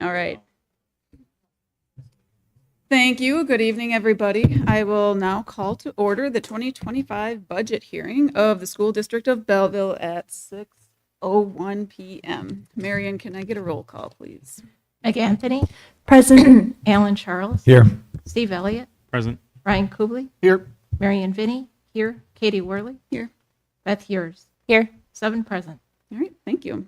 All right. Thank you. Good evening, everybody. I will now call to order the 2025 budget hearing of the School District of Belleville at 6:01 p.m. Marion, can I get a roll call, please? Meg Anthony, Present. Alan Charles, Here. Steve Elliott, Present. Ryan Kubley, Here. Marion Vinny, here, Katie Worley, Here. Beth Yours, Here. 7 present. All right, thank you.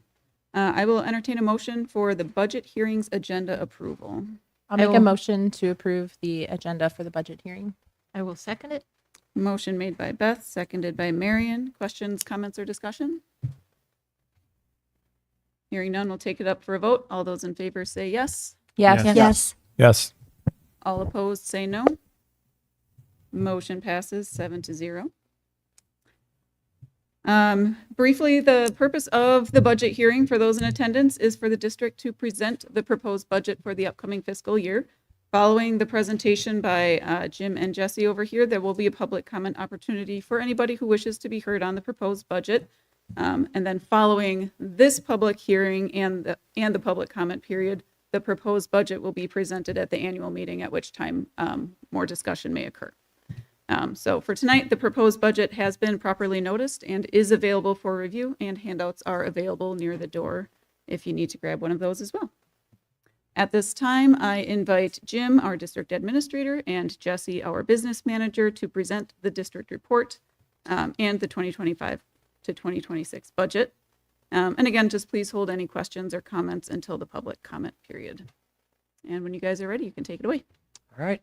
I will entertain a motion for the budget hearings agenda approval. I'll make will- a motion to approve the agenda for the budget hearing. I will second it. Motion made by Beth, seconded by Marion. Questions, comments, or discussion? Hearing none, we'll take it up for a vote. All those in favor say yes. Yes. Yes. Yes. Yes. All opposed say no. Motion passes 7-0. Briefly, the purpose of the budget hearing for those in attendance is for the district to present the proposed budget for the upcoming fiscal year. Following the presentation by Jim and Jesse over here, there will be a public comment opportunity for anybody who wishes to be heard on the proposed budget. And then following this public hearing and the public comment period, the proposed budget will be presented at the annual meeting, at which time more discussion may occur. So for tonight, the proposed budget has been properly noticed and is available for review, and handouts are available near the door if you need to grab one of those as well. At this time, I invite Jim, our district administrator, and Jesse, our business manager, to present the district report and the 2025 to 2026 budget. And again, just please hold any questions or comments until the public comment period. And when you guys are ready, you can take it away. All right.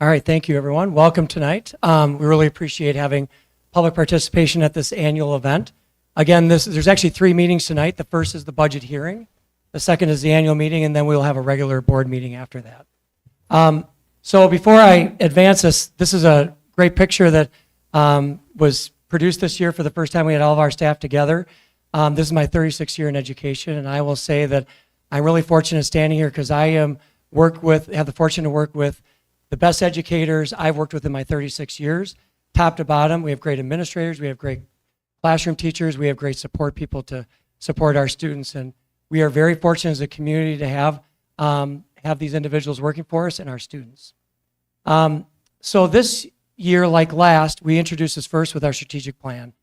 All right, thank you, everyone. Welcome tonight. We really appreciate having public participation at this annual event. Again, there's actually 3 meetings tonight. The first is the budget hearing. The second is the annual meeting, and then we'll have a regular board meeting after that. So before I advance this is a great picture that was produced this year for the first time. We had all of our staff together. This is my 36th year in education, and I will say that I'm really fortunate standing here because I have the fortune to work with the best educators I've worked with in my 36 years, top to bottom. We have great administrators, we have great classroom teachers, we have great support people to support our students, and we are very fortunate as a community to have these individuals working for us and our students. So this year, like last, we introduced this first with our strategic plan.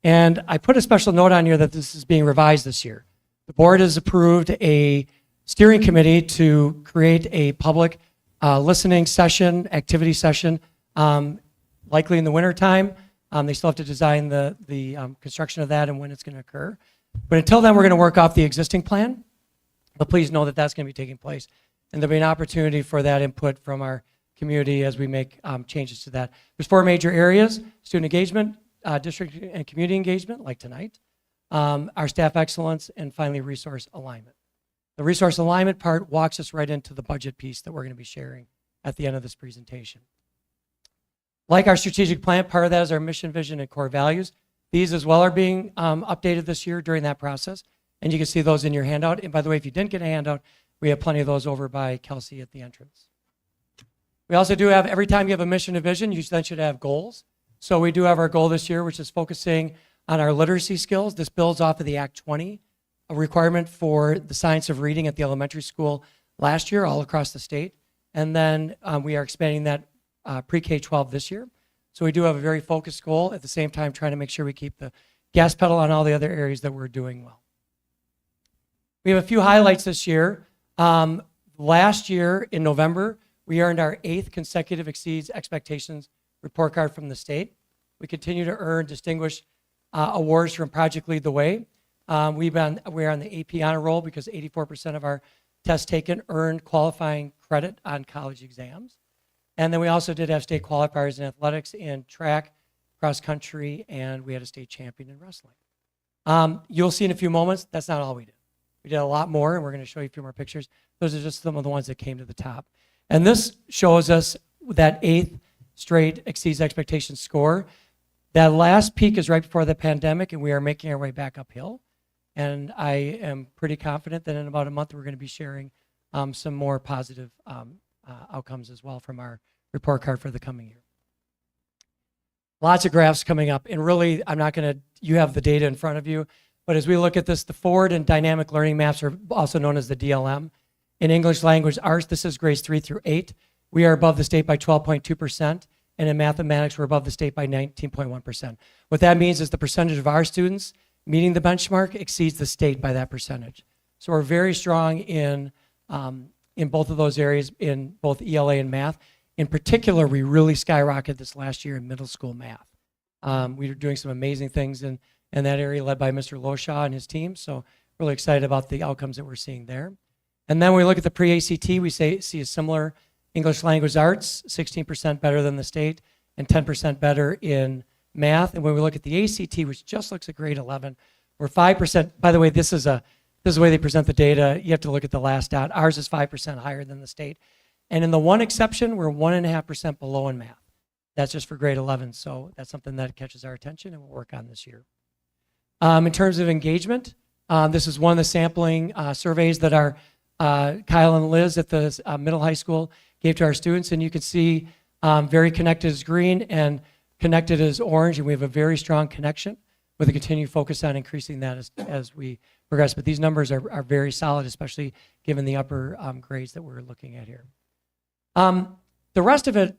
And I put a special note on here that this is being revised this year. The board has approved a steering committee to create a public listening session, activity session, likely in the wintertime. They still have to design the construction of that and when it's going to occur. But until then, we're going to work off the existing plan. But please know that that's going to be taking place. And there'll be an opportunity for that input from our community as we make changes to that. There's 4 major areas: student engagement, district and community engagement, like tonight, our staff excellence, and finally, resource alignment. The resource alignment part walks us right into the budget piece that we're going to be sharing at the end of this presentation. Like our strategic plan, part of that is our mission, vision, and core values. These as well are being updated this year during that process, and you can see those in your handout. And by the way, if you didn't get a handout, we have plenty of those over by Kelsey at the entrance. We also do have, every time you have a mission and vision, you then should have goals. So we do have our goal this year, which is focusing on our literacy skills. This builds off of the Act 20, a requirement for the science of reading at the elementary school last year all across the state. And then we are expanding that pre-K-12 this year. So we do have a very focused goal, at the same time trying to make sure we keep the gas pedal on all the other areas that we're doing well. We have a few highlights this year. Last year in November, we earned our 8th consecutive Exceeds Expectations report card from the state. We continue to earn distinguished awards from Project Lead the Way. We're on the AP honor roll because 84% of our tests taken earned qualifying credit on college exams. And then we also did have state qualifiers in athletics, in track, cross country, and we had a state champion in wrestling. You'll see in a few moments, that's not all we did. We did a lot more, and we're going to show you a few more pictures. Those are just some of the ones that came to the top. And this shows us that 8th straight Exceeds Expectations score. That last peak is right before the pandemic, and we are making our way back uphill. And I am pretty confident that in about a month, we're going to be sharing some more positive outcomes as well from our report card for the coming year. Lots of graphs coming up, and really, I'm not going to, you have the data in front of you. But as we look at this, the forward and dynamic learning maps are also known as the DLM. In English language arts, this is grades 3 through 8. We are above the state by 12.2%. And in mathematics, we're above the state by 19.1%. What that means is the percentage of our students meeting the benchmark exceeds the state by that percentage. So we're very strong in both of those areas, in both ELA and math. In particular, we really skyrocketed this last year in middle school math. We were doing some amazing things in that area led by Mr. Loshaw and his team. So really excited about the outcomes that we're seeing there. And then when we look at the pre-ACT, we see a similar English language arts, 16% better than the state and 10% better in math. And when we look at the ACT, which just looks at grade 11, we're 5%. By the way, this is the way they present the data. You have to look at the last dot. Ours is 5% higher than the state. And in the one exception, we're 1.5% below in math. That's just for grade 11. So that's something that catches our attention and we'll work on this year. In terms of engagement, this is one of the sampling surveys that our Kyle and Liz at the middle high school gave to our students. And you can see very connected is green and connected is orange. And we have a very strong connection with a continued focus on increasing that as we progress. But these numbers are very solid, especially given the upper grades that we're looking at here. The rest of it,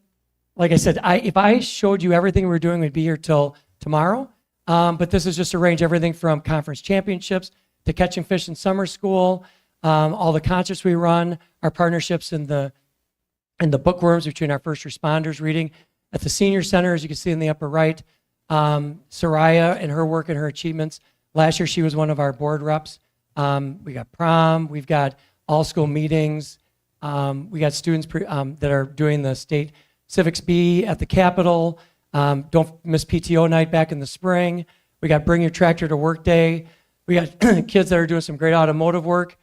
like I said, if I showed you everything we're doing, we'd be here till tomorrow. But this is just a range, everything from conference championships to catching fish in summer school, all the concerts we run, our partnerships in the bookworms between our first responders reading. At the senior center, as you can see in the upper right, Soraya and her work and her achievements. Last year, she was one of our board reps. We got prom, we've got all school meetings. We got students that are doing the state civics B at the Capitol. Don't miss PTO night back in the spring. We got Bring Your Tractor to Work Day. We got kids that are doing some great automotive work.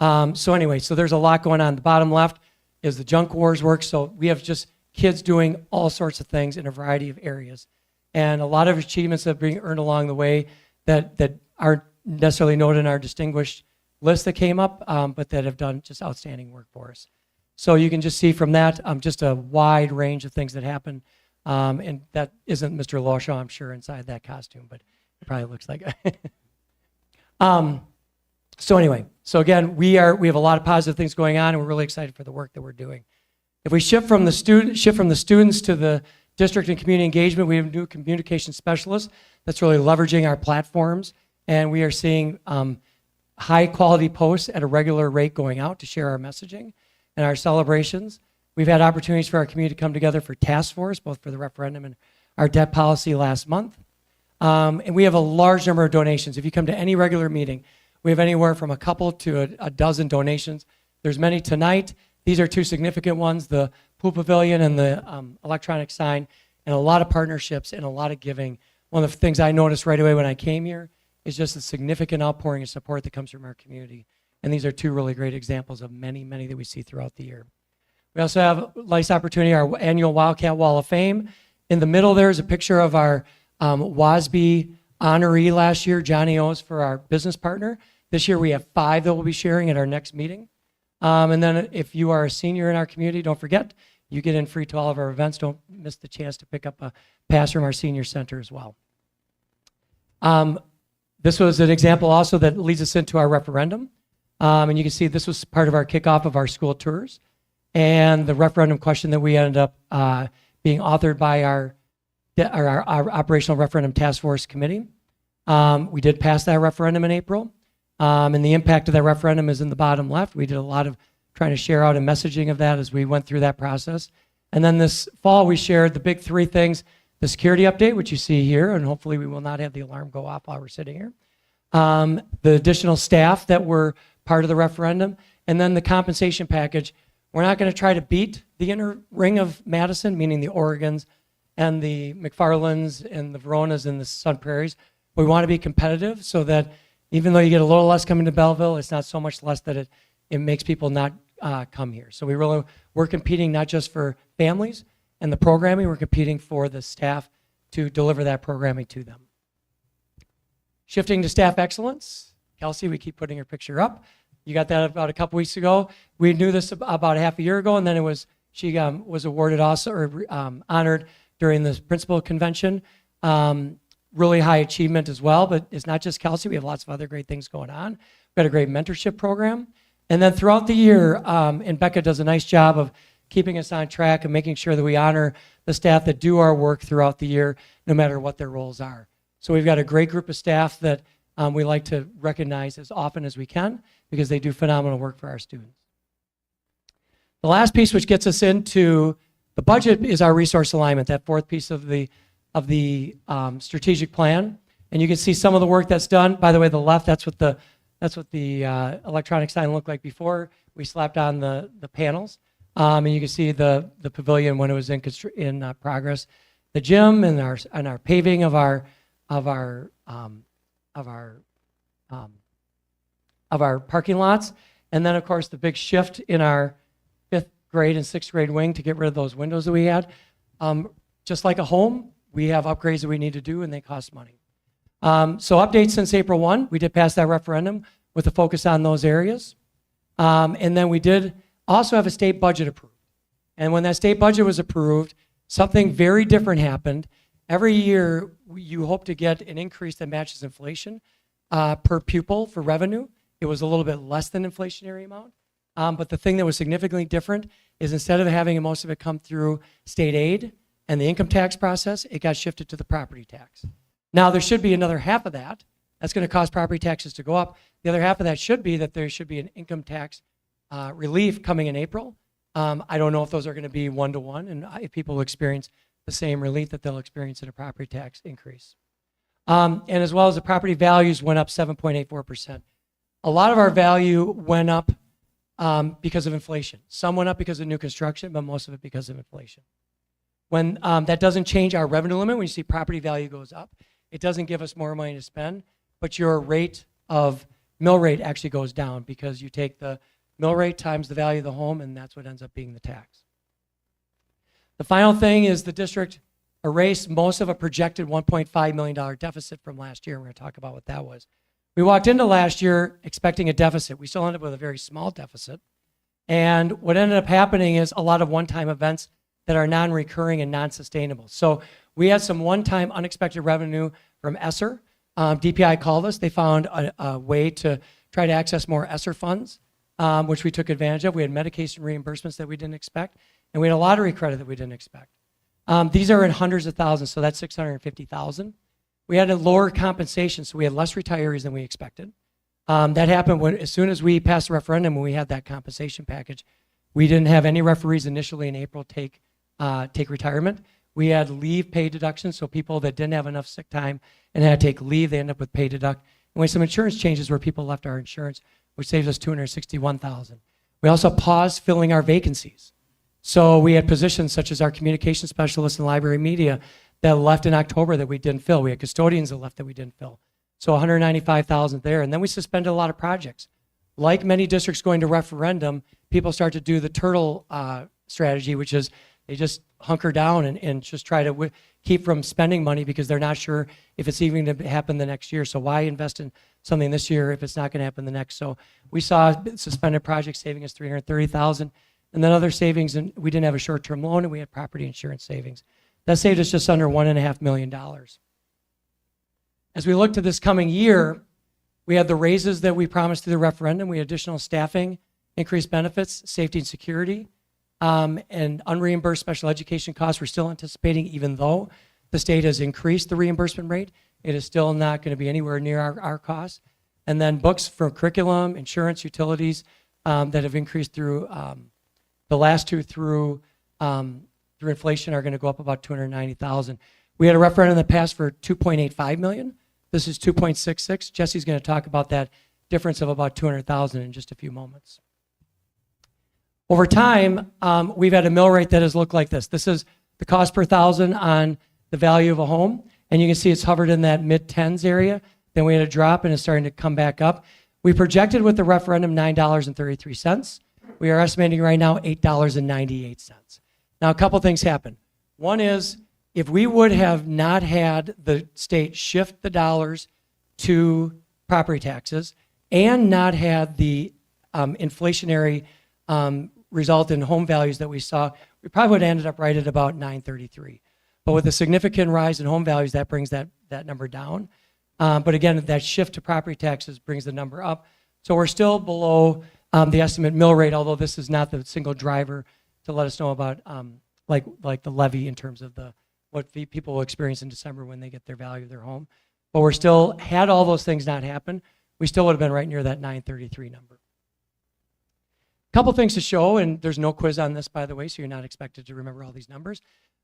So there's a lot going on. The bottom left is the junk wars work. So we have just kids doing all sorts of things in a variety of areas. And a lot of achievements that are being earned along the way that aren't necessarily noted in our distinguished list that came up, but that have done just outstanding work for us. So you can just see from that just a wide range of things that happen. And that isn't Mr. Lawshaw, I'm sure, inside that costume, but it probably looks like it. So again, we have a lot of positive things going on, and we're really excited for the work that we're doing. If we shift from the students to the district and community engagement, we have a new communication specialist that's really leveraging our platforms, and we are seeing high quality posts at a regular rate going out to share our messaging and our celebrations. We've had opportunities for our community to come together for task force, both for the referendum and our debt policy last month. And we have a large number of donations. If you come to any regular meeting, we have anywhere from a couple to a dozen donations. There's many tonight. These are two significant ones, the pool pavilion and the electronic sign, and a lot of partnerships and a lot of giving. One of the things I noticed right away when I came here is just the significant outpouring of support that comes from our community. And these are two really great examples of many, many that we see throughout the year. We also have a nice opportunity, our annual Wildcat Wall of Fame. In the middle there is a picture of our WASB honoree last year, Johnny O's, for our business partner. This year we have 5 that we'll be sharing at our next meeting. And then if you are a senior in our community, don't forget, you get in free to all of our events. Don't miss the chance to pick up a pass from our senior center as well. This was an example also that leads us into our referendum. And you can see this was part of our kickoff of our school tours. And the referendum question that we ended up being authored by our Operational Referendum Task Force Committee. We did pass that referendum in April. And the impact of that referendum is in the bottom left. We did a lot of trying to share out and messaging of that as we went through that process. And then this fall, we shared the big 3 things: the security update, which you see here, and hopefully we will not have the alarm go off while we're sitting here. The additional staff that were part of the referendum, and then the compensation package. We're not going to try to beat the inner ring of Madison, meaning the Oregons and the McFarlands and the Veronas and the Sun Prairies. We want to be competitive so that even though you get a little less coming to Belleville, it's not so much less that it makes people not come here. So we're competing not just for families and the programming, we're competing for the staff to deliver that programming to them. Shifting to staff excellence. Kelsey, we keep putting her picture up. You got that about a couple weeks ago. We knew this about half a year ago, and then she was awarded also, or honored during the principal convention. really high achievement as well, but it's not just Kelsey. We have lots of other great things going on. We've got a great mentorship program. And then throughout the year, and Becca does a nice job of keeping us on track and making sure that we honor the staff that do our work throughout the year, no matter what their roles are. So we've got a great group of staff that we like to recognize as often as we can because they do phenomenal work for our students. The last piece which gets us into the budget is our resource alignment, that fourth piece of the strategic plan. And you can see some of the work that's done. By the way, the left, that's what the electronic sign looked like before we slapped on the panels. And you can see the pavilion when it was in progress. The gym and our paving of our parking lots. And then of course the big shift in our 5th grade and 6th grade wing to get rid of those windows that we had. Just like a home, we have upgrades that we need to do and they cost money. So updates since April 1, we did pass that referendum with a focus on those areas. And then we did also have a state budget approved. And when that state budget was approved, something very different happened. Every year, you hope to get an increase that matches inflation per pupil for revenue. It was a little bit less than inflationary amount. But the thing that was significantly different is instead of having most of it come through state aid and the income tax process, it got shifted to the property tax. Now, there should be another half of that. That's going to cause property taxes to go up. The other half of that should be that there should be an income tax relief coming in April. I don't know if those are going to be one-to-one and if people will experience the same relief that they'll experience in a property tax increase. And as well as the property values went up 7.84%. A lot of our value went up because of inflation. Some went up because of new construction, but most of it because of inflation. When that doesn't change our revenue limit, when you see property value goes up, it doesn't give us more money to spend, but your mill rate actually goes down because you take the mill rate times the value of the home, and that's what ends up being the tax. The final thing is the district erased most of a projected $1.5 million deficit from last year. We're going to talk about what that was. We walked into last year expecting a deficit. We still ended up with a very small deficit. And what ended up happening is a lot of one-time events that are non-recurring and non-sustainable. So we had some one-time unexpected revenue from ESSER. DPI called us. They found a way to try to access more ESSER funds, which we took advantage of. We had medication reimbursements that we didn't expect, and we had a lottery credit that we didn't expect. These are in hundreds of thousands, so that's $650,000. We had a lower compensation, so we had less retirees than we expected. That happened as soon as we passed the referendum and we had that compensation package. We didn't have any referees initially in April take retirement. We had leave pay deductions, so people that didn't have enough sick time and had to take leave, they end up with pay deduct. And we had some insurance changes where people left our insurance, which saves us $261,000. We also paused filling our vacancies. So we had positions such as our communication specialist and library media that left in October that we didn't fill. We had custodians that left that we didn't fill. So $195,000 there. And then we suspended a lot of projects. Like many districts going to referendum, people start to do the turtle strategy, which is they just hunker down and just try to keep from spending money because they're not sure if it's even going to happen the next year. So why invest in something this year if it's not going to happen the next? So we saw suspended projects saving us $330,000, and then other savings, and we didn't have a short-term loan, and we had property insurance savings. That saved us just under $1.5 million. As we look to this coming year, we had the raises that we promised through the referendum. We had additional staffing, increased benefits, safety and security, and unreimbursed special education costs. We're still anticipating, even though the state has increased the reimbursement rate, it is still not going to be anywhere near our costs. And then books for curriculum, insurance, utilities that have increased through the last two through inflation are going to go up about $290,000. We had a referendum that passed for $2.85 million. This is $2.66. Jesse's going to talk about that difference of about $200,000 in just a few moments. Over time, we've had a mill rate that has looked like this. This is the cost per thousand on the value of a home, and you can see it's hovered in that mid-tens area. Then we had a drop, and it's starting to come back up. We projected with the referendum $9.33. We are estimating right now $8.98. Now, a couple things happen. One is, if we would have not had the state shift the dollars to property taxes and not had the inflationary result in home values that we saw, we probably would have ended up right at about $9.33. But with a significant rise in home values, that brings that number down. But again, that shift to property taxes brings the number up. So we're still below the estimate mill rate, although this is not the single driver to let us know about like the levy in terms of what people will experience in December when they get their value of their home. But we're still, had all those things not happened, we still would have been right near that 933 number. Couple things to show, and there's no quiz on this, by the way, so you're not expected to remember all these numbers.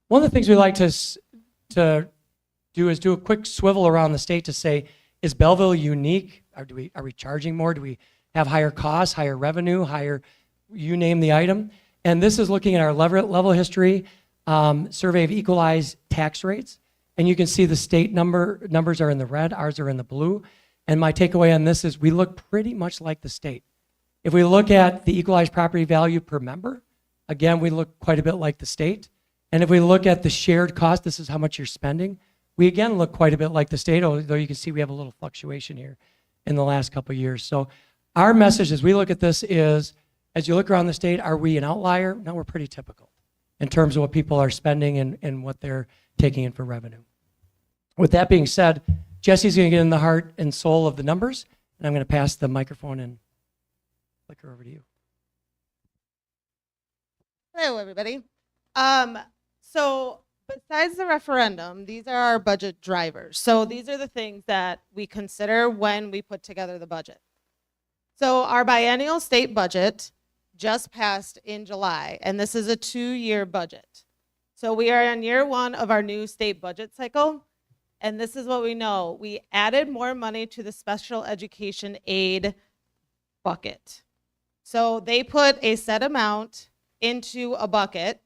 One of the things we like to do is do a quick swivel around the state to say, is Belleville unique? Are we charging more? Do we have higher costs, higher revenue, higher, you name the item? And this is looking at our level history survey of equalized tax rates. And you can see the state numbers are in the red, ours are in the blue. And my takeaway on this is we look pretty much like the state. If we look at the equalized property value per member, again, we look quite a bit like the state. And if we look at the shared cost, this is how much you're spending, we again look quite a bit like the state, although you can see we have a little fluctuation here in the last couple of years. So our message as we look at this is, as you look around the state, are we an outlier? No, we're pretty typical in terms of what people are spending and what they're taking in for revenue. With that being said, Jesse's going to get in the heart and soul of the numbers, and I'm going to pass the microphone and flicker over to you. Hello, everybody. So besides the referendum, these are our budget drivers. So these are the things that we consider when we put together the budget. So our biennial state budget just passed in July, and this is a 2-year budget. So we are in year 1 of our new state budget cycle, and this is what we know. We added more money to the special education aid bucket. So they put a set amount into a bucket,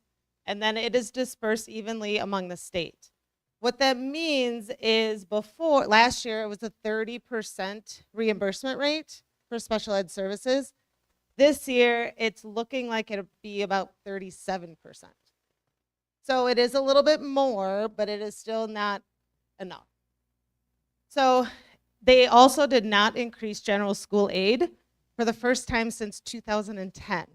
and then it is dispersed evenly among the state. What that means is before, last year it was a 30% reimbursement rate for special ed services. This year it's looking like it'll be about 37%. So it is a little bit more, but it is still not enough. So they also did not increase general school aid for the first time since 2010.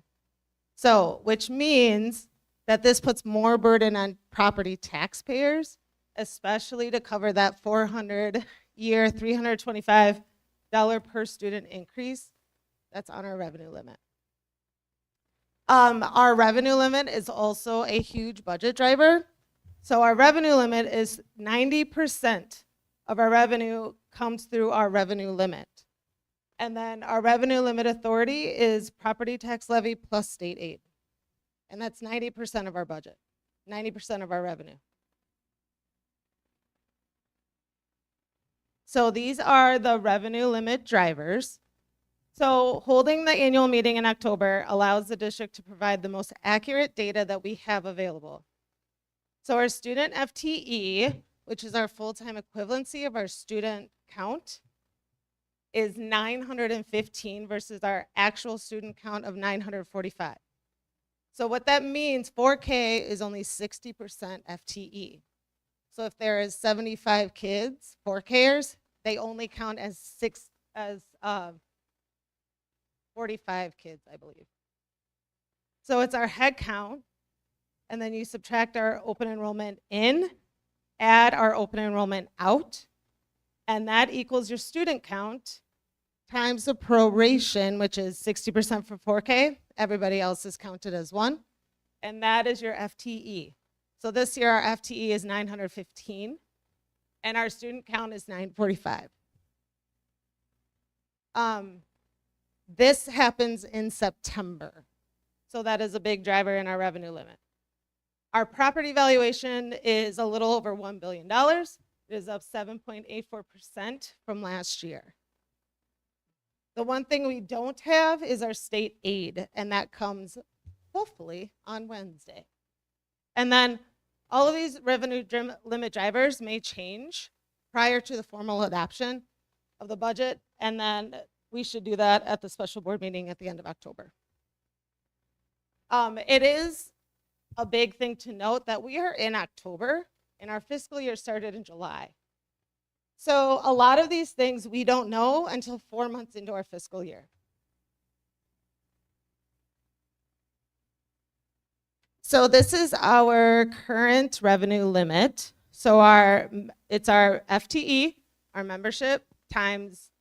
So, which means that this puts more burden on property taxpayers, especially to cover that $400-year, $325 per student increase that's on our revenue limit. Our revenue limit is also a huge budget driver. So our revenue limit is 90% of our revenue comes through our revenue limit. And then our revenue limit authority is property tax levy plus state aid. And that's 90% of our budget, 90% of our revenue. So these are the revenue limit drivers. So holding the annual meeting in October allows the district to provide the most accurate data that we have available. So our student FTE, which is our full-time equivalency of our student count, is 915 versus our actual student count of 945. So what that means, 4K is only 60% FTE. So if there is 75 kids, 4Kers, they only count as 45 kids, I believe. So it's our head count, and then you subtract our open enrollment in, add our open enrollment out, and that equals your student count times the proration, which is 60% for 4K. Everybody else is counted as 1. And that is your FTE. So this year our FTE is 915, and our student count is 945. This happens in September. So that is a big driver in our revenue limit. Our property valuation is a little over $1 billion. It is up 7.84% from last year. The one thing we don't have is our state aid, and that comes hopefully on Wednesday. And then all of these revenue limit drivers may change prior to the formal adoption of the budget, and then we should do that at the special board meeting at the end of October. It is a big thing to note that we are in October, and our fiscal year started in July. So a lot of these things we don't know until 4 months into our fiscal year. So this is our current revenue limit. So it's our FTE, our membership, times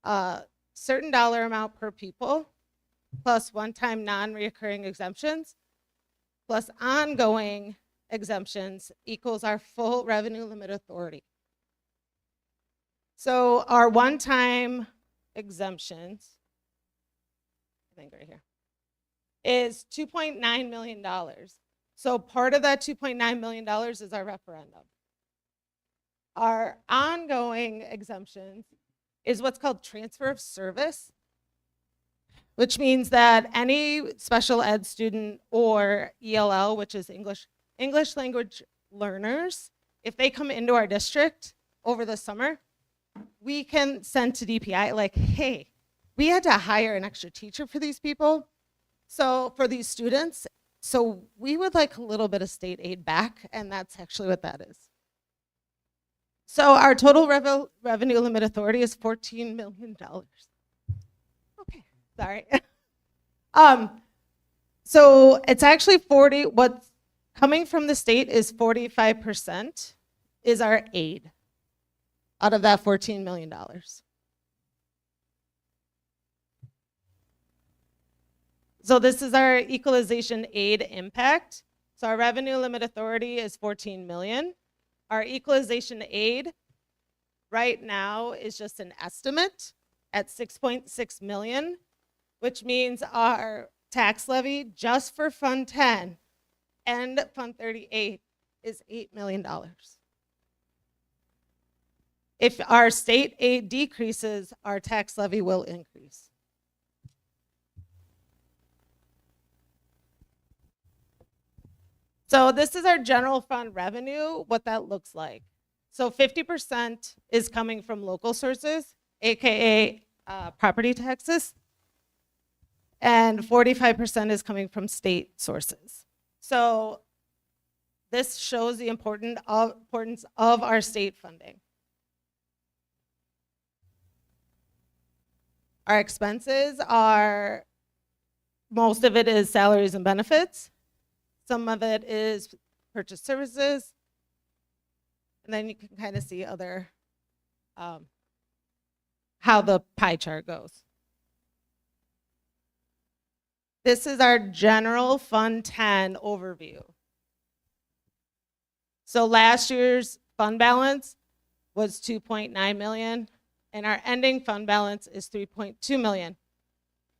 a certain dollar amount per pupil, plus one-time non-reoccurring exemptions, plus ongoing exemptions equals our full revenue limit authority. So our one-time exemptions, I think right here, is $2.9 million. So part of that $2.9 million is our referendum. Our ongoing exemptions is what's called transfer of service, which means that any special ed student or ELL, which is English language learners, if they come into our district over the summer, we can send to DPI like, hey, we had to hire an extra teacher for these people. So for these students, so we would like a little bit of state aid back, and that's actually what that is. So our total revenue limit authority is $14 million. Okay, sorry. So it's actually what's coming from the state is 45% is our aid out of that $14 million. So this is our equalization aid impact. So our revenue limit authority is 14 million. Our equalization aid right now is just an estimate at 6.6 million, which means our tax levy just for Fund 10 and Fund 38 is $8 million. If our state aid decreases, our tax levy will increase. So this is our general fund revenue, what that looks like. So 50% is coming from local sources, AKA property taxes, and 45% is coming from state sources. So this shows the importance of our state funding. Our expenses are, most of it is salaries and benefits. Some of it is purchase services. And then you can kind of see other, how the pie chart goes. This is our general Fund 10 overview. So last year's fund balance was 2.9 million, and our ending fund balance is 3.2 million,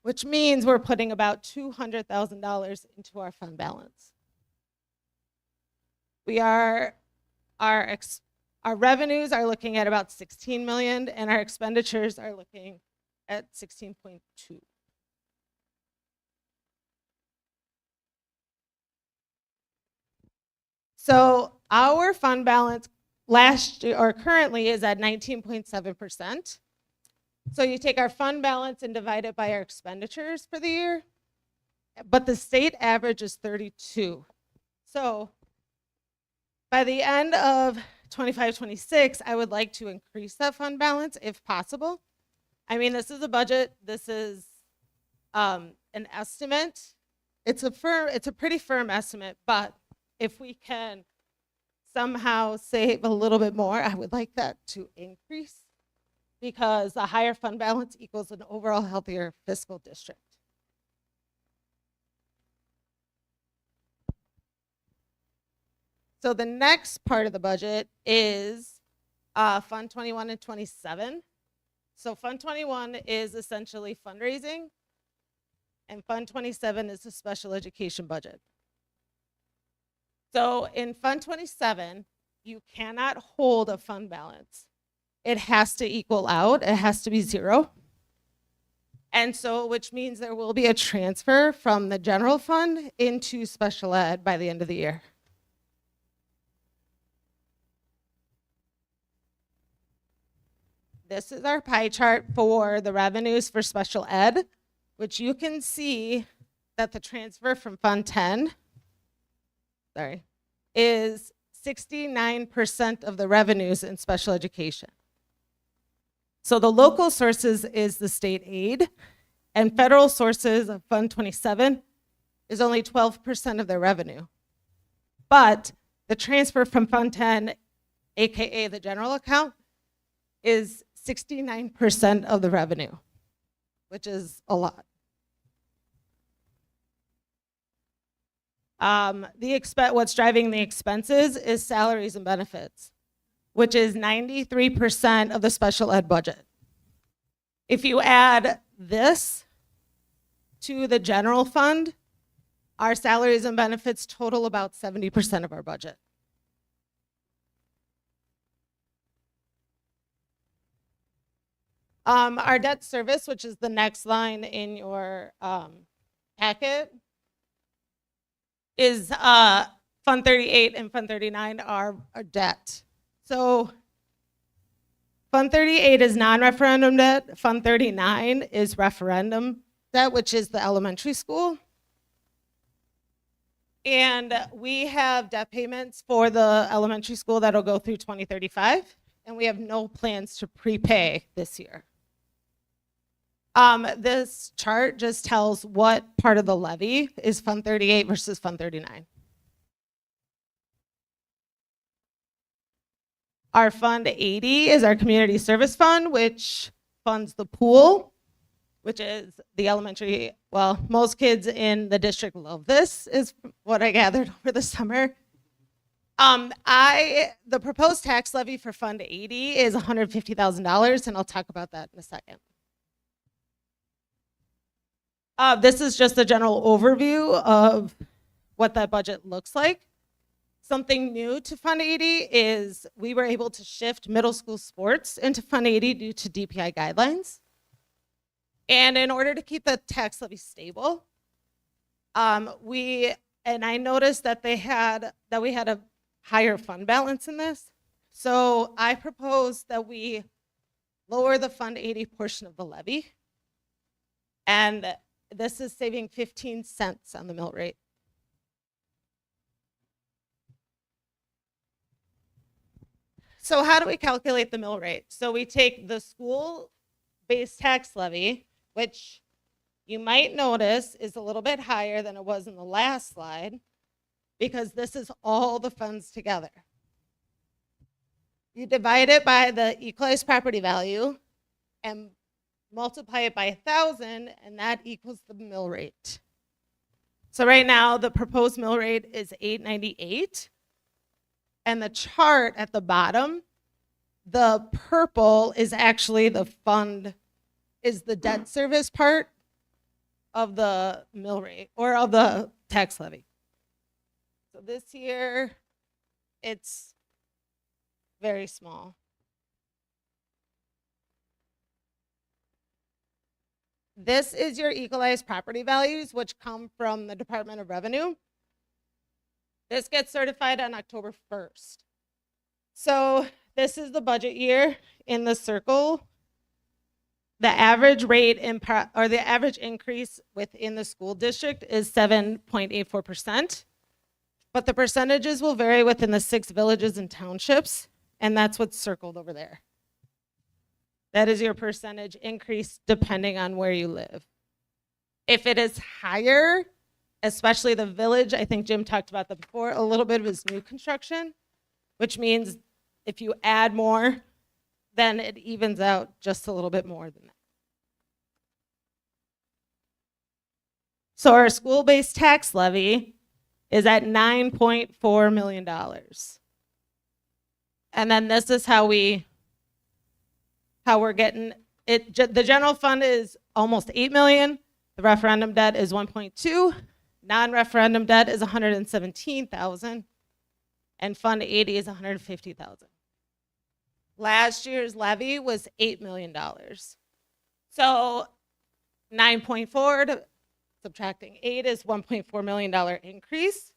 which means we're putting about $200,000 into our fund balance. Our revenues are looking at about 16 million, and our expenditures are looking at 16.2. So our fund balance last year, or currently, is at 19.7%. So you take our fund balance and divide it by our expenditures for the year, but the state average is 32. So by the end of 25-26, I would like to increase that fund balance if possible. I mean, this is a budget. This is an estimate. It's a pretty firm estimate, but if we can somehow save a little bit more, I would like that to increase, because a higher fund balance equals an overall healthier fiscal district. So the next part of the budget is Fund 21 and 27. So Fund 21 is essentially fundraising, and Fund 27 is the special education budget. So in Fund 27, you cannot hold a fund balance. It has to equal out. It has to be zero. And so, which means there will be a transfer from the general fund into special ed by the end of the year. This is our pie chart for the revenues for special ed, which you can see that the transfer from Fund 10, is 69% of the revenues in special education. So the local sources is the state aid, and federal sources of Fund 27 is only 12% of their revenue. But the transfer from Fund 10, AKA the general account, is 69% of the revenue, which is a lot. What's driving the expenses is salaries and benefits, which is 93% of the special ed budget. If you add this to the general fund, our salaries and benefits total about 70% of our budget. Our debt service, which is the next line in your packet, is Fund 38 and Fund 39 are debt. So Fund 38 is non-referendum debt. Fund 39 is referendum debt, which is the elementary school. And we have debt payments for the elementary school that'll go through 2035, and we have no plans to prepay this year. This chart just tells what part of the levy is Fund 38 versus Fund 39. Our Fund 80 is our community service fund, which funds the pool, which is the elementary. Well, most kids in the district love this, is what I gathered over the summer. The proposed tax levy for Fund 80 is $150,000, and I'll talk about that in a second. This is just a general overview of what that budget looks like. Something new to Fund 80 is we were able to shift middle school sports into Fund 80 due to DPI guidelines. And in order to keep the tax levy stable, I noticed that we had a higher fund balance in this. So I proposed that we lower the Fund 80 portion of the levy. And this is saving 15 cents on the mill rate. So how do we calculate the mill rate? So we take the school-based tax levy, which you might notice is a little bit higher than it was in the last slide, because this is all the funds together. You divide it by the equalized property value and multiply it by 1,000, and that equals the mill rate. So right now, the proposed mill rate is $8.98. And the chart at the bottom, the purple is actually the debt service part of the mill rate, or of the tax levy. So this year, it's very small. This is your equalized property values, which come from the Department of Revenue. This gets certified on October 1st. So this is the budget year in the circle. The average rate or the average increase within the school district is 7.84%. But the percentages will vary within the 6 villages and townships, and that's what's circled over there. That is your percentage increase depending on where you live. If it is higher, especially the village, I think Jim talked about that before, a little bit of his new construction, which means if you add more, then it evens out just a little bit more than that. So our school-based tax levy is at $9.4 million. And then this is how we're getting it. The general fund is almost $8 million. The referendum debt is 1.2. Non-referendum debt is 117,000, and Fund 80 is 150,000. Last year's levy was $8 million. So 9.4 subtracting 8 is $1.4 million increase.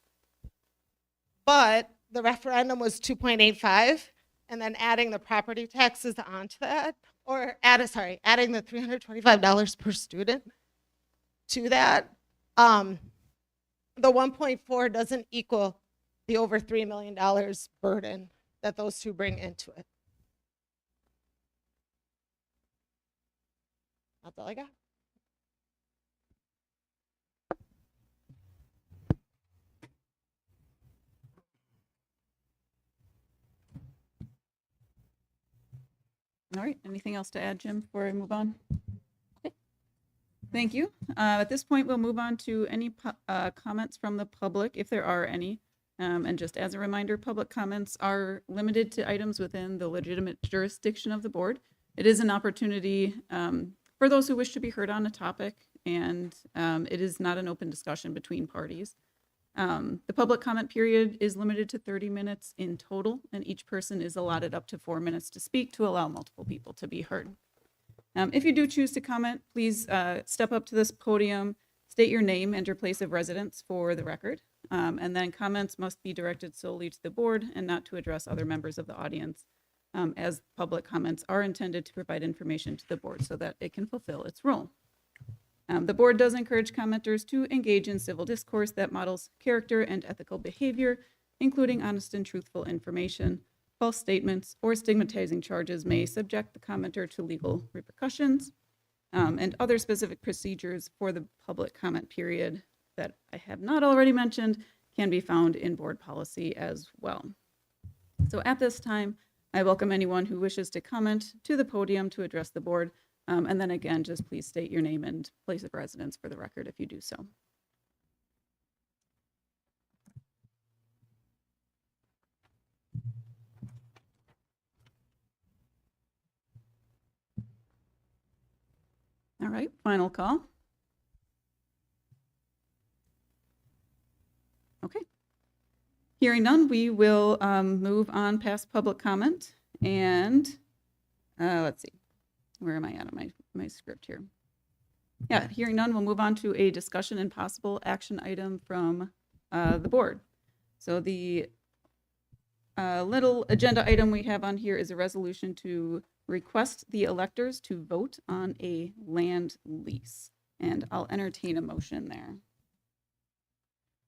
But the referendum was 2.85, and then adding the property taxes onto that, or adding the $325 per student to that. The 1.4 doesn't equal the over $3 million burden that those two bring into it. That's all I got. All right, anything else to add, Jim, before I move on? Okay. Thank you. At this point, we'll move on to any comments from the public, if there are any. And just as a reminder, public comments are limited to items within the legitimate jurisdiction of the board. It is an opportunity for those who wish to be heard on a topic, and it is not an open discussion between parties. The public comment period is limited to 30 minutes in total, and each person is allotted up to 4 minutes to speak to allow multiple people to be heard. If you do choose to comment, please step up to this podium, state your name and your place of residence for the record, and then comments must be directed solely to the board and not to address other members of the audience, as public comments are intended to provide information to the board so that it can fulfill its role. The board does encourage commenters to engage in civil discourse that models character and ethical behavior, including honest and truthful information. False statements or stigmatizing charges may subject the commenter to legal repercussions, and other specific procedures for the public comment period that I have not already mentioned can be found in board policy as well. So at this time, I welcome anyone who wishes to comment to the podium to address the board. And then again, just please state your name and place of residence for the record if you do so. All right, final call. Okay. Hearing none, we will move on past public comment. And let's see. Where am I at on my script here? Yeah, hearing none, we'll move on to a discussion and possible action item from the board. So the little agenda item we have on here is a resolution to request the electors to vote on a land lease. And I'll entertain a motion there.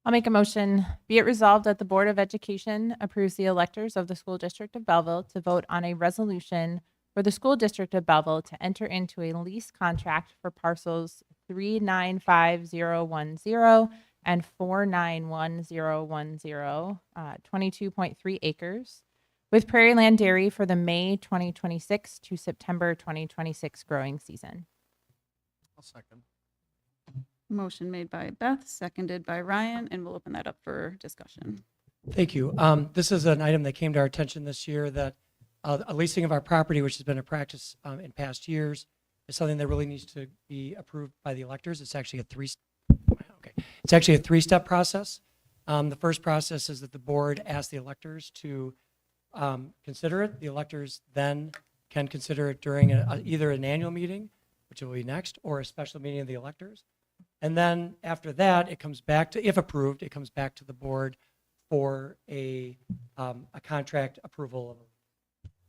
I'll make a motion. Be it resolved that the Board of Education approves the electors of the School District of Belleville to vote on a resolution for the School District of Belleville to enter into a lease contract for parcels 395010 and 491010, 22.3 acres, with Prairie Land Dairy for the May 2026 to September 2026 growing season. I'll second. Motion made by Beth, seconded by Ryan, and we'll open that up for discussion. Thank you. This is an item that came to our attention this year that a leasing of our property, which has been a practice in past years, is something that really needs to be approved by the electors. It's actually a three-step process. The first process is that the board asks the electors to consider it. The electors then can consider it during either an annual meeting, which will be next, or a special meeting of the electors. And then after that, it comes back to, if approved, it comes back to the board for a contract approval.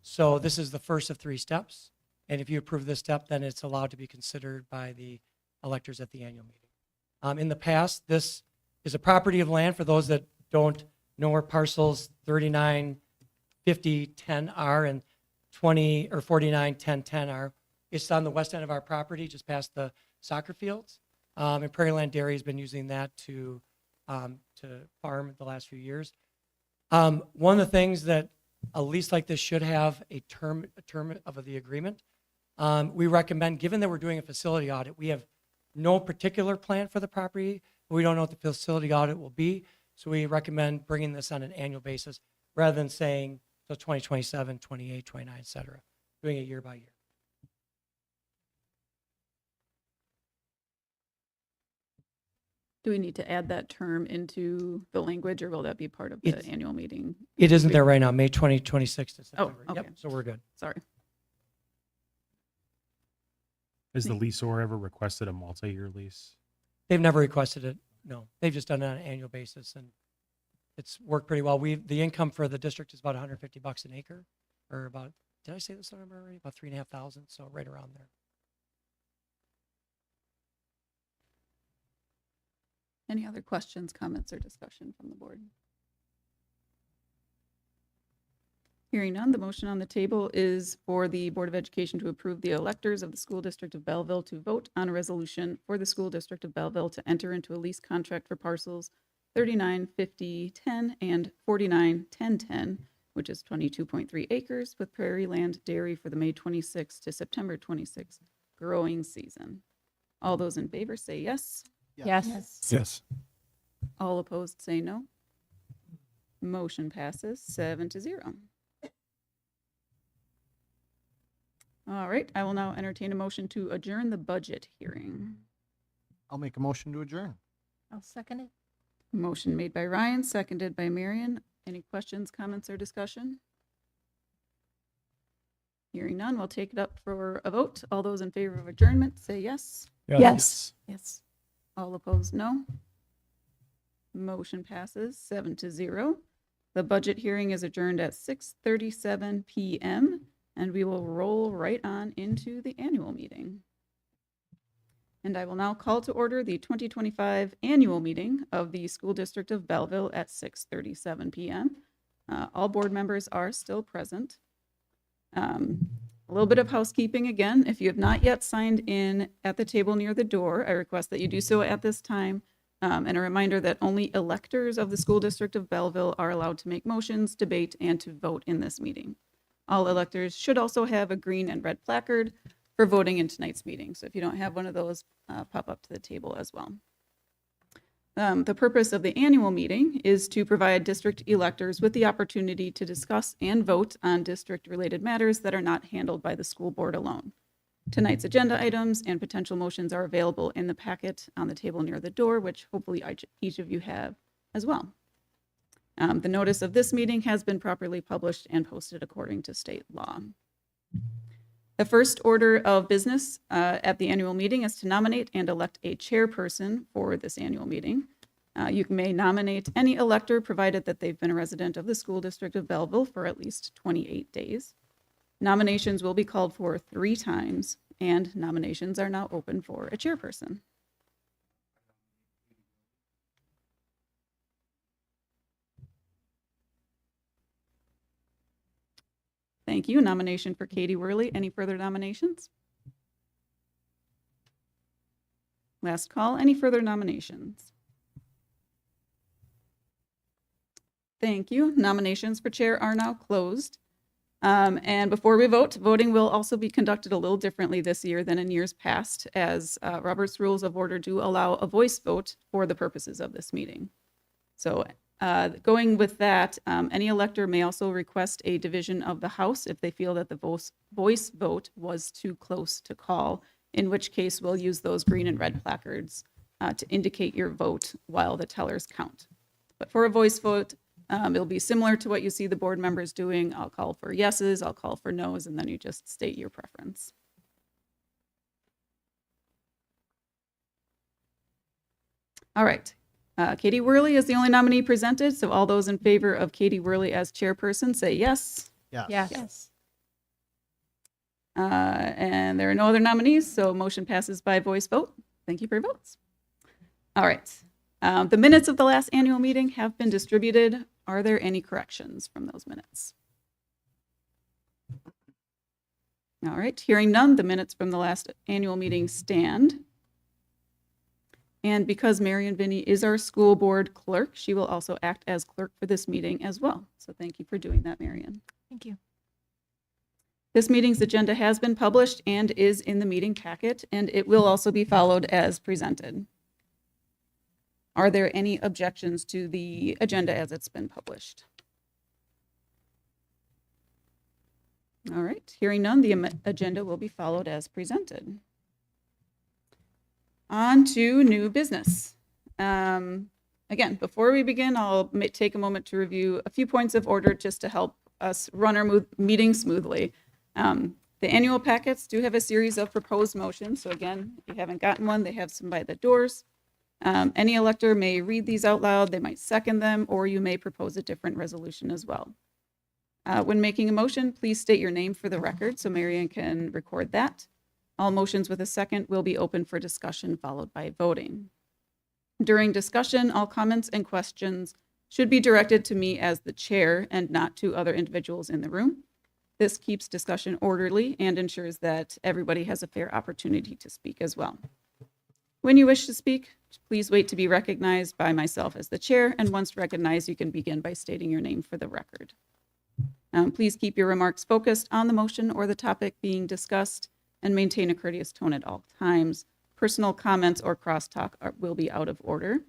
So this is the first of 3 steps. And if you approve this step, then it's allowed to be considered by the electors at the annual meeting. In the past, this is a property of land. For those that don't know where parcels 395010 are and 491010 are, it's on the west end of our property, just past the soccer fields. And Prairie Land Dairy has been using that to farm the last few years. One of the things that a lease like this should have a term of the agreement. We recommend, given that we're doing a facility audit, we have no particular plan for the property. We don't know what the facility audit will be. So we recommend bringing this on an annual basis rather than saying so 2027, 28, 29, et cetera, doing it year by year. Do we need to add that term into the language, or will that be part of the annual meeting? It isn't there right now, May 2026 to September. okay. Yep, so we're good. Sorry. Has the leaseor ever requested a multi-year lease? They've never requested it. No, they've just done it on an annual basis, and it's worked pretty well. The income for the district is about $150 an acre, or about, did I say this number already? About 3,500, so right around there. Any other questions, comments, or discussion from the board? Hearing none, the motion on the table is for the Board of Education to approve the electors of the School District of Belleville to vote on a resolution for the School District of Belleville to enter into a lease contract for parcels 395010 and 491010 which is 22.3 acres with prairie land dairy for the May 26th to September 26th growing season. All those in favor say yes. Yes. Yes. All opposed say no. Motion passes 7-0. All right, I will now entertain a motion to adjourn the budget hearing. I'll make a motion to adjourn. I'll second it. Motion made by Ryan, seconded by Marion. Any questions, comments, or discussion? Hearing none, we'll take it up for a vote. All those in favor of adjournment say yes. Yes. Yes. All opposed, no. Motion passes 7-0. The budget hearing is adjourned at 6:37 p.m. and we will roll right on into the annual meeting. And I will now call to order the 2025 annual meeting of the School District of Belleville at 6:37 p.m. All board members are still present. A little bit of housekeeping again. If you have not yet signed in at the table near the door, I request that you do so at this time. And a reminder that only electors of the School District of Belleville are allowed to make motions, debate, and to vote in this meeting. All electors should also have a green and red placard for voting in tonight's meeting. So if you don't have one of those, pop up to the table as well. The purpose of the annual meeting is to provide district electors with the opportunity to discuss and vote on district-related matters that are not handled by the school board alone. Tonight's agenda items and potential motions are available in the packet on the table near the door, which hopefully each of you have as well. The notice of this meeting has been properly published and posted according to state law. The first order of business at the annual meeting is to nominate and elect a chairperson for this annual meeting. You may nominate any elector provided that they've been a resident of the School District of Belleville for at least 28 days. Nominations will be called for 3 times, and nominations are now open for a chairperson. Thank you. Nomination for Katie Worley. Any further nominations? Last call. Any further nominations? Thank you. Nominations for chair are now closed. And before we vote, voting will also be conducted a little differently this year than in years past, as Robert's Rules of Order do allow a voice vote for the purposes of this meeting. So going with that, any elector may also request a division of the House if they feel that the voice vote was too close to call, in which case we'll use those green and red placards to indicate your vote while the tellers count. But for a voice vote, it'll be similar to what you see the board members doing. I'll call for yeses, I'll call for nos, and then you just state your preference. All right. Katie Worley is the only nominee presented, so all those in favor of Katie Worley as chairperson say yes. Yes. Yes. And there are no other nominees, so motion passes by voice vote. Thank you for your votes. All right. The minutes of the last annual meeting have been distributed. Are there any corrections from those minutes? All right, hearing none, the minutes from the last annual meeting stand. And because Marion Vinny is our school board clerk, she will also act as clerk for this meeting as well. So thank you for doing that, Marion. Thank you. This meeting's agenda has been published and is in the meeting packet, and it will also be followed as presented. Are there any objections to the agenda as it's been published? All right, hearing none, the agenda will be followed as presented. On to new business. Again, before we begin, I'll take a moment to review a few points of order just to help us run our meeting smoothly. The annual packets do have a series of proposed motions. So again, if you haven't gotten one, they have some by the doors. Any elector may read these out loud, they might second them, or you may propose a different resolution as well. When making a motion, please state your name for the record so Marion can record that. All motions with a second will be open for discussion followed by voting. During discussion, all comments and questions should be directed to me as the chair and not to other individuals in the room. This keeps discussion orderly and ensures that everybody has a fair opportunity to speak as well. When you wish to speak, please wait to be recognized by myself as the chair, and once recognized, you can begin by stating your name for the record. Please keep your remarks focused on the motion or the topic being discussed and maintain a courteous tone at all times. Personal comments or crosstalk will be out of order.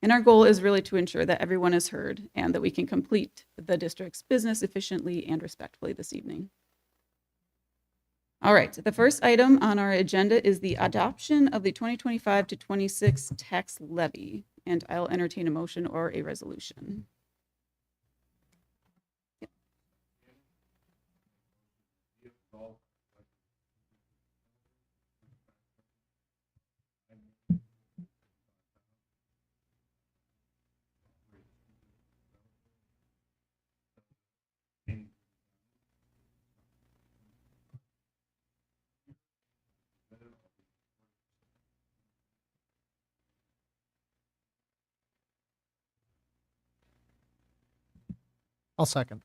And our goal is really to ensure that everyone is heard and that we can complete the district's business efficiently and respectfully this evening. All right, the first item on our agenda is the adoption of the 2025 to 26 tax levy, and I'll entertain a motion or a resolution. I'll second.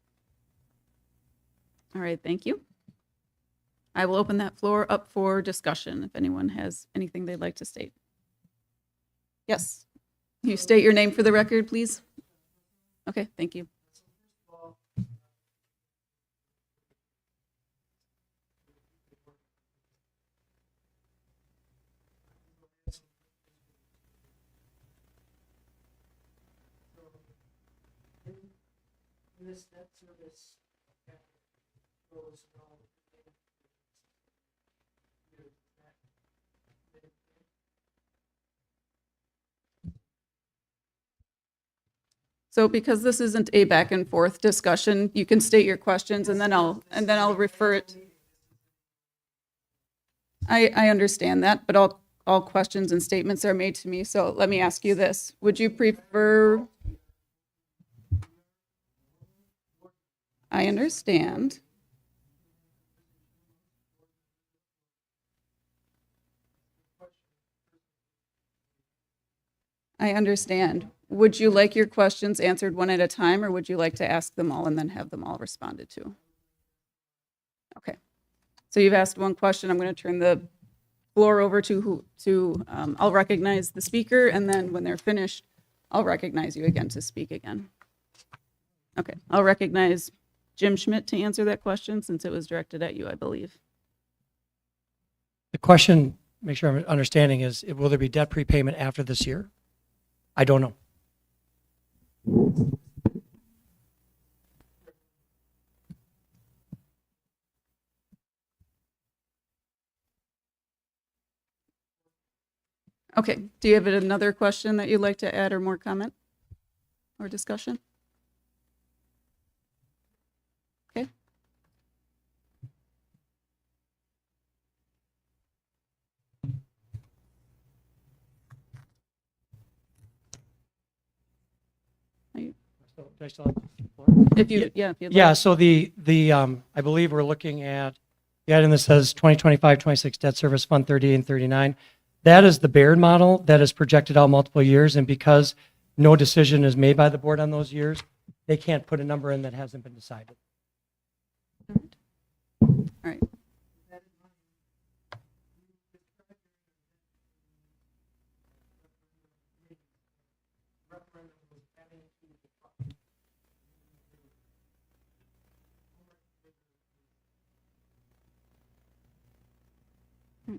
All right, thank you. I will open that floor up for discussion if anyone has anything they'd like to state. Yes, you state your name for the record, please. Okay, thank you. So because this isn't a back and forth discussion, you can state your questions and then I'll refer it. I understand that, but all questions and statements are made to me. So let me ask you this. Would you prefer? I understand. I understand. Would you like your questions answered one at a time, or would you like to ask them all and then have them all responded to? Okay. So you've asked one question. I'm going to turn the floor over to I'll recognize the speaker, and then when they're finished, I'll recognize you again to speak again. Okay. I'll recognize Jim Schmidt to answer that question since it was directed at you, I believe. The question, make sure I'm understanding, is will there be debt prepayment after this year? I don't know. Okay. Do you have another question that you'd like to add or more comment or discussion? Okay. Do I still have the floor? If you, yeah, if you'd Yeah, like. so I believe we're looking at the item that says 2025-26 debt service fund 38 and 39. That is the Baird model that is projected out multiple years, and because no decision is made by the board on those years, they can't put a number in that hasn't been decided. All right.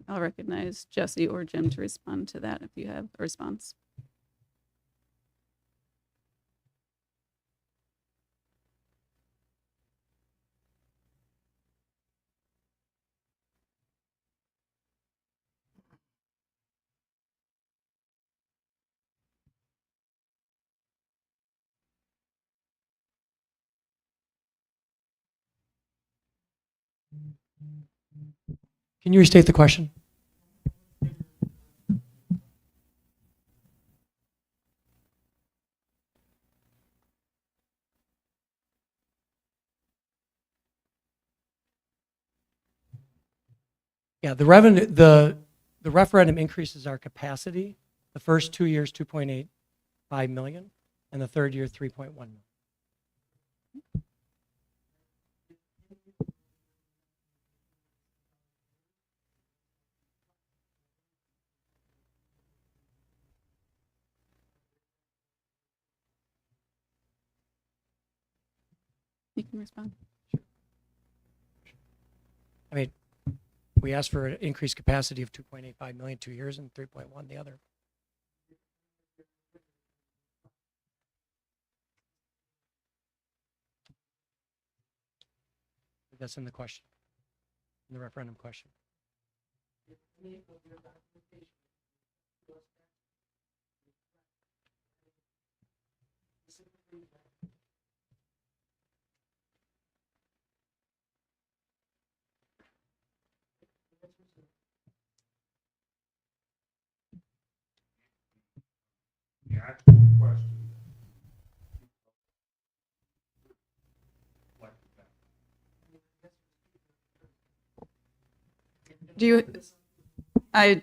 I'll recognize Jesse or Jim to respond to that if you have a response. Can you restate the question? Yeah, the revenue, the referendum increases our capacity. The first 2 years, 2.85 million, and the third year, 3.1 million. You can respond. I mean, we asked for an increased capacity of 2.85 million 2 years and 3.1 the other. That's in the question, in the referendum question. Do you, I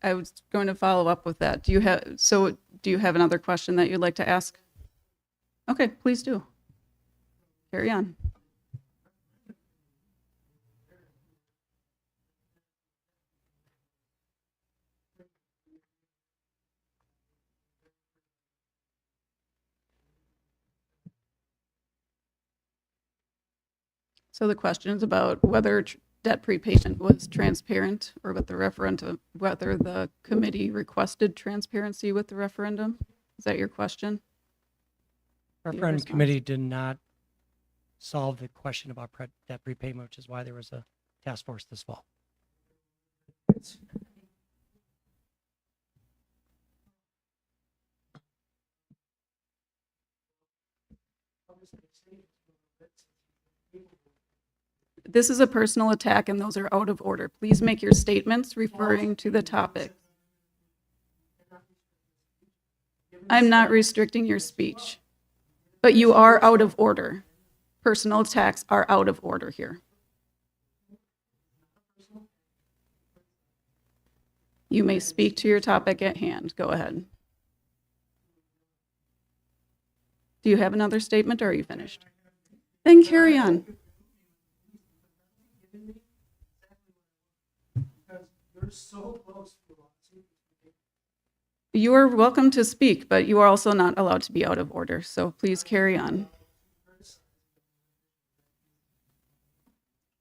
was going to follow up with that. Do you have another question that you'd like to ask? Okay, please do. Carry on. So the question is about whether debt prepayment was transparent, or with the referendum, whether the committee requested transparency with the referendum. Is that your question? Referendum response. committee did not solve the question about debt prepayment, which is why there was a task force this fall. This is a personal attack and those are out of order. Please make your statements referring to the topic. I'm not restricting your speech, but you are out of order. Personal attacks are out of order here. You may speak to your topic at hand. Go ahead. Do you have another statement or are you finished? Then carry on. You are welcome to speak, but you are also not allowed to be out of order, so please carry on.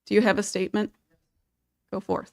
Do you have a statement? Go forth.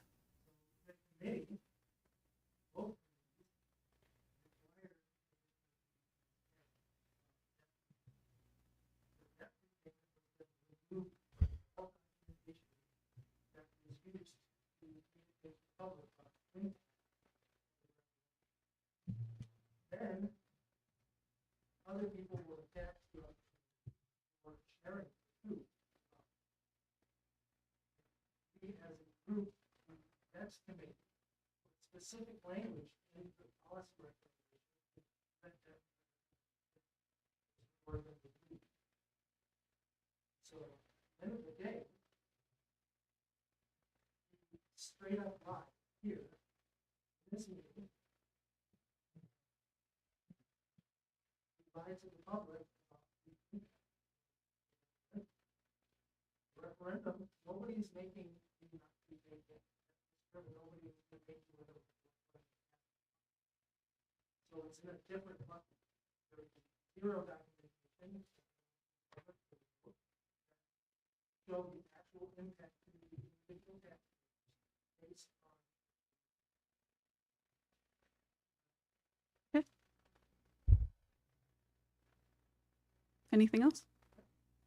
Anything else?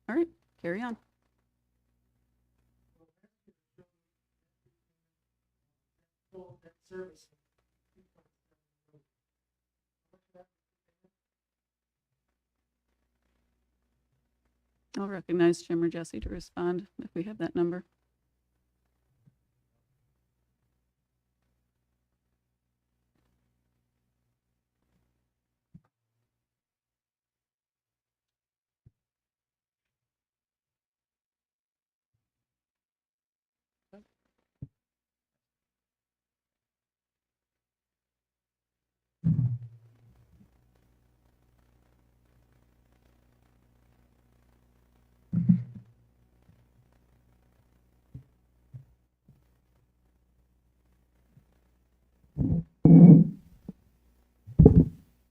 All right, carry on. I'll recognize Jim or Jesse to respond if we have that number.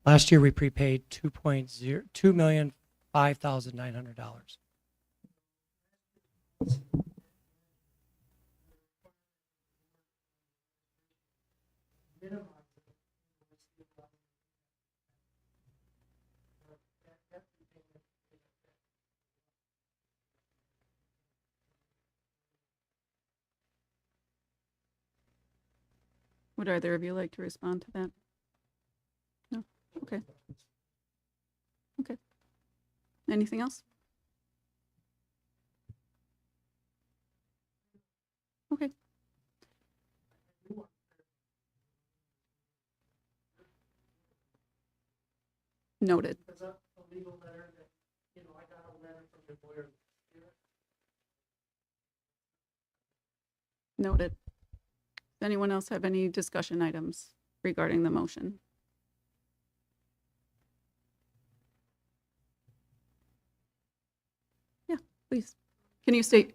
Last year, we prepaid $2,005,900. Would either of you like to respond to that? No? Okay. Okay. Anything else? Okay. Noted. Noted. Does anyone else have any discussion items regarding the motion? Yeah, please. Can you state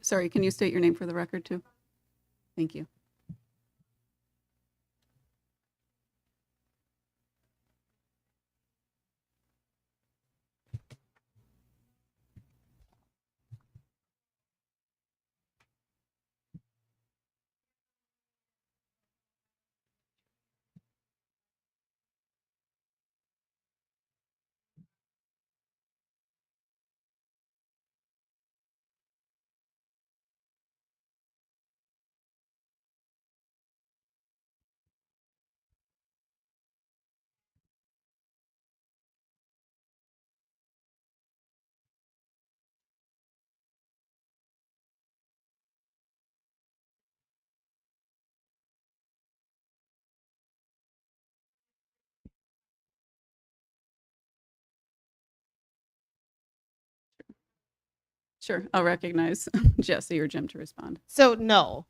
your name for the record too? Thank you. Sure, I'll recognize Jesse or Jim to respond. So no,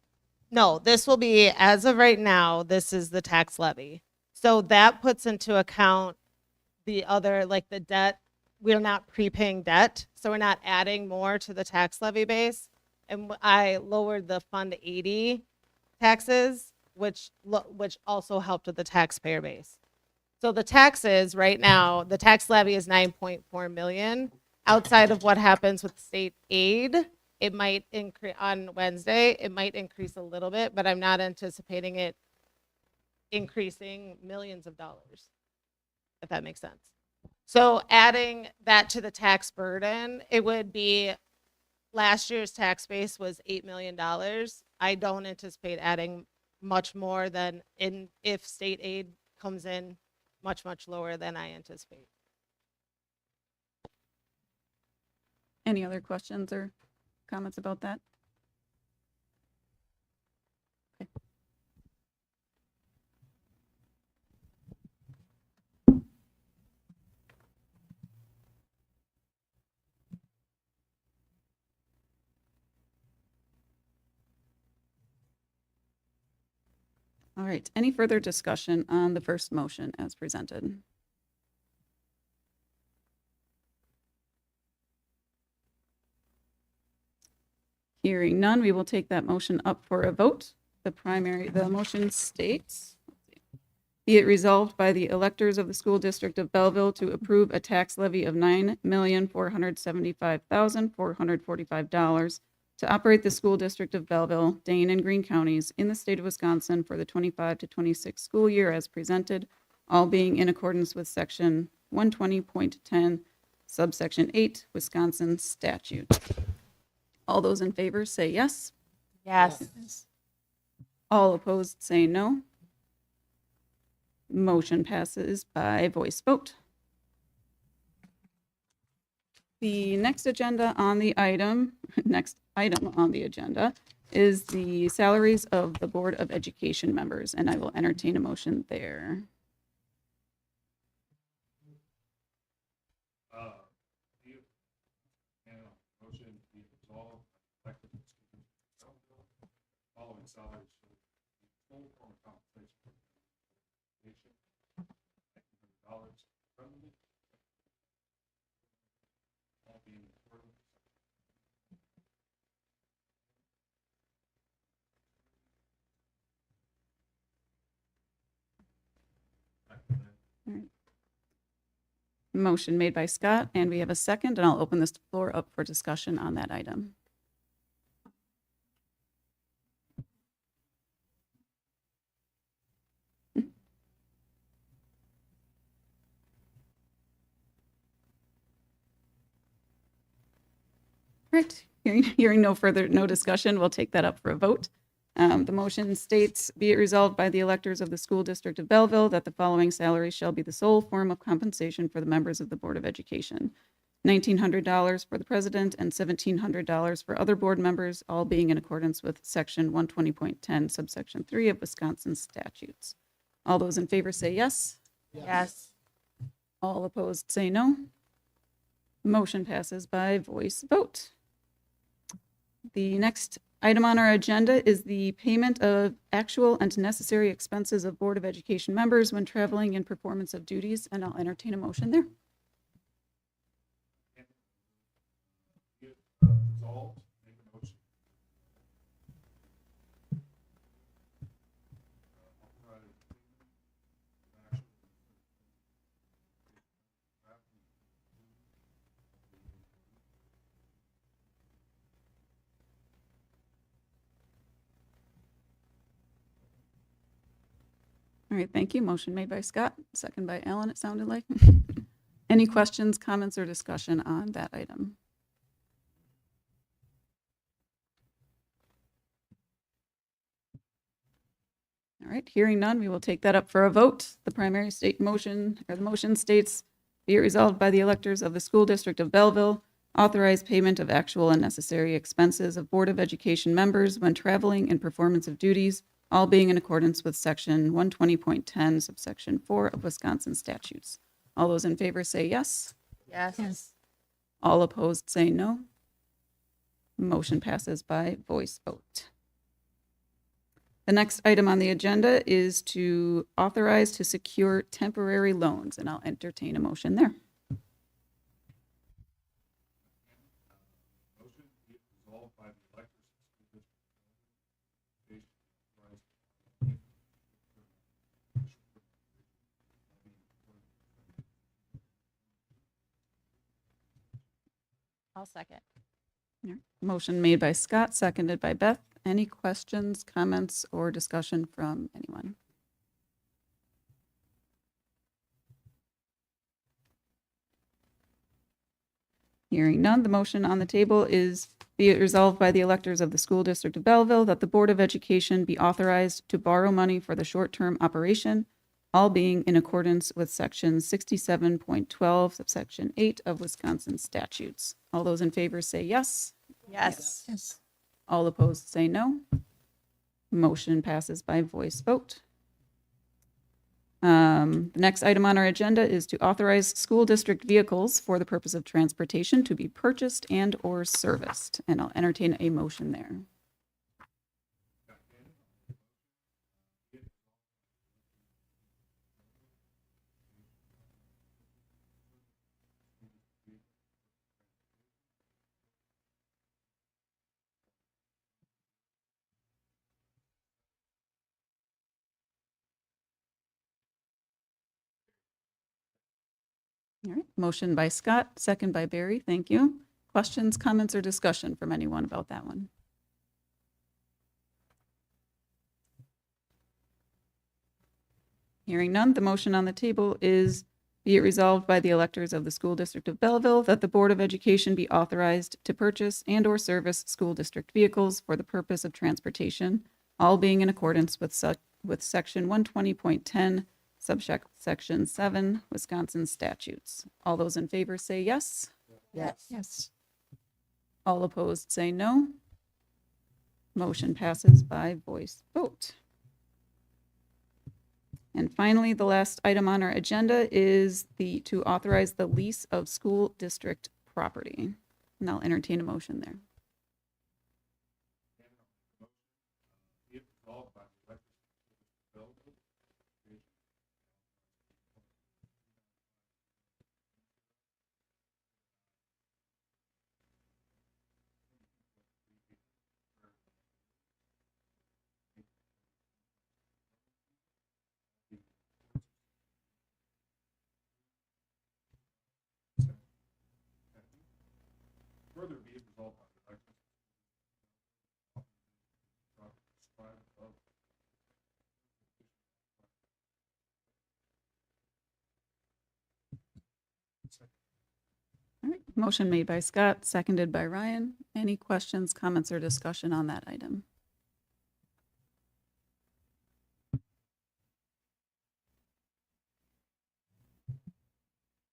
this will be, as of right now, this is the tax levy. So that puts into account the other, like the debt. We're not prepaying debt, so we're not adding more to the tax levy base. And I lowered the Fund 80 taxes, which also helped with the taxpayer base. So the taxes right now, the tax levy is 9.4 million. Outside of what happens with state aid, it might increase on Wednesday. It might increase a little bit, but I'm not anticipating it increasing millions of dollars, if that makes sense. So adding that to the tax burden, it would be, last year's tax base was $8 million. I don't anticipate adding much more than if state aid comes in much, much lower than I anticipate. Any other questions or comments about that? Okay. All right, any further discussion on the first motion as presented? Hearing none, we will take that motion up for a vote. The motion states, be it resolved by the electors of the School District of Belleville to approve a tax levy of $9,475,445 to operate the School District of Belleville, Dane, and Greene counties in the state of Wisconsin for the 25 to 26 school year as presented, all being in accordance with Section 120.10, subsection 8, Wisconsin statute. All those in favor say yes. Yes. All opposed say no. Motion passes by voice vote. The next item on the agenda is the salaries of the Board of Education members, and I will entertain a motion there. Motion to be resolved, elected following salaries for full form of compensation. $1,900 permanent. All being accordance. Motion made by Scott, and we have a second, and I'll open this floor up for discussion on that item. Right, hearing no discussion, we'll take that up for a vote. The motion states, be it resolved by the electors of the School District of Belleville that the following salaries shall be the sole form of compensation for the members of the Board of Education. $1,900 for the president and $1,700 for other board members, all being in accordance with Section 120.10, subsection 3 of Wisconsin statutes. All those in favor say yes. Yes. All opposed say no. Motion passes by voice vote. The next item on our agenda is the payment of actual and necessary expenses of Board of Education members when traveling in performance of duties, and I'll entertain a motion there. All right, thank you. Motion made by Scott, second by Alan, it sounded like. Any questions, comments, or discussion on that item? All right, hearing none, we will take that up for a vote. The primary state motion, or the motion states, be it resolved by the electors of the School District of Belleville, authorize payment of actual and necessary expenses of Board of Education members when traveling in performance of duties, all being in accordance with Section 120.10, subsection 4 of Wisconsin statutes. All those in favor say yes. Yes. All opposed say no. Motion passes by voice vote. The next item on the agenda is to authorize to secure temporary loans, and I'll entertain a motion there. I'll second. Motion made by Scott, seconded by Beth. Any questions, comments, or discussion from anyone? Hearing none, the motion on the table is, be it resolved by the electors of the School District of Belleville that the Board of Education be authorized to borrow money for the short-term operation, all being in accordance with Section 67.12, subsection 8 of Wisconsin statutes. All those in favor say yes. Yes. All opposed say no. Motion passes by voice vote. The next item on our agenda is to authorize school district vehicles for the purpose of transportation to be purchased and/or serviced, and I'll entertain a motion there. All right, motion by Scott, second by Barry. Thank you. Questions, comments, or discussion from anyone about that one? Hearing none, the motion on the table is, be it resolved by the electors of the School District of Belleville that the Board of Education be authorized to purchase and/or service school district vehicles for the purpose of transportation, all being in accordance with Section 120.10, subsection 7, Wisconsin statutes. All those in favor say yes. Yes. All opposed say no. Motion passes by voice vote. And finally, the last item on our agenda is to authorize the lease of school district property. And I'll entertain a motion there. Further be it resolved by the electors of All right, motion made by Scott, seconded by Ryan. Any questions, comments, or discussion on that item?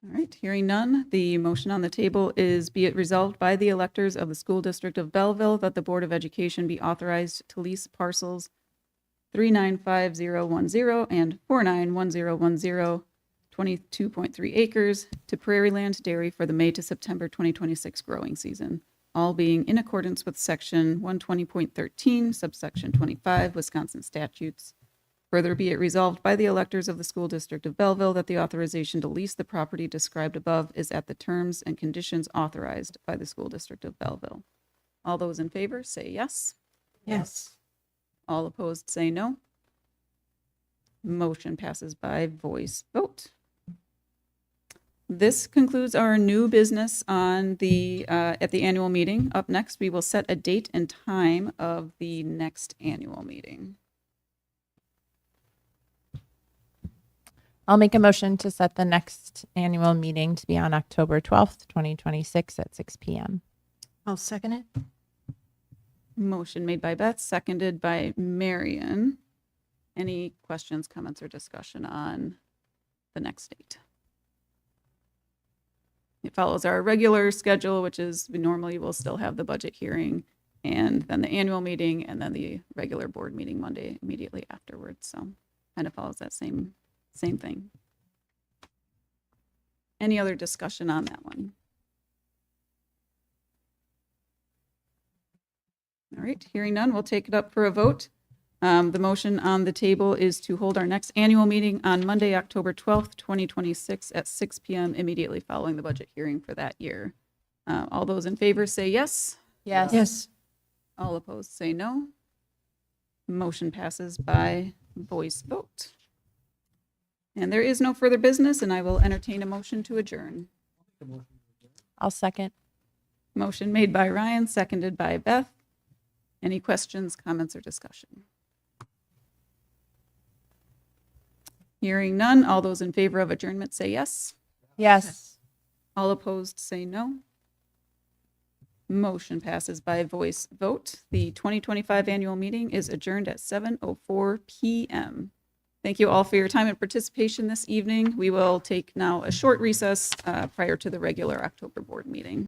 All right, hearing none, the motion on the table is be it resolved by the electors of the School District of Belleville that the Board of Education be authorized to lease parcels 395010 and 491010, 22.3 acres to Prairie Land Dairy for the May to September 2026 growing season, all being in accordance with Section 120.13, subsection 25, Wisconsin statutes. Further be it resolved by the electors of the School District of Belleville that the authorization to lease the property described above is at the terms and conditions authorized by the School District of Belleville. All those in favor say yes. Yes. All opposed say no. Motion passes by voice vote. This concludes our new business on the at the annual meeting. Up next, we will set a date and time of the next annual meeting. I'll make a motion to set the next annual meeting to be on October 12th, 2026 at 6 p.m. I'll second it. Motion made by Beth, seconded by Marion. Any questions, comments, or discussion on the next date? It follows our regular schedule, which is we normally will still have the budget hearing and then the annual meeting and then the regular board meeting Monday immediately afterwards. So kind of follows that same thing. Any other discussion on that one? All right, hearing none, we'll take it up for a vote. The motion on the table is to hold our next annual meeting on Monday, October 12th, 2026 at 6 p.m. immediately following the budget hearing for that year. All those in favor say yes. Yes. Yes. All opposed say no. Motion passes by voice vote. And there is no further business, and I will entertain a motion to adjourn. I'll second. Motion made by Ryan, seconded by Beth. Any questions, comments, or discussion? Hearing none, all those in favor of adjournment say yes. Yes. All opposed say no. Motion passes by voice vote. The 2025 annual meeting is adjourned at 7:04 p.m. Thank you all for your time and participation this evening. We will take now a short recess prior to the regular October board meeting.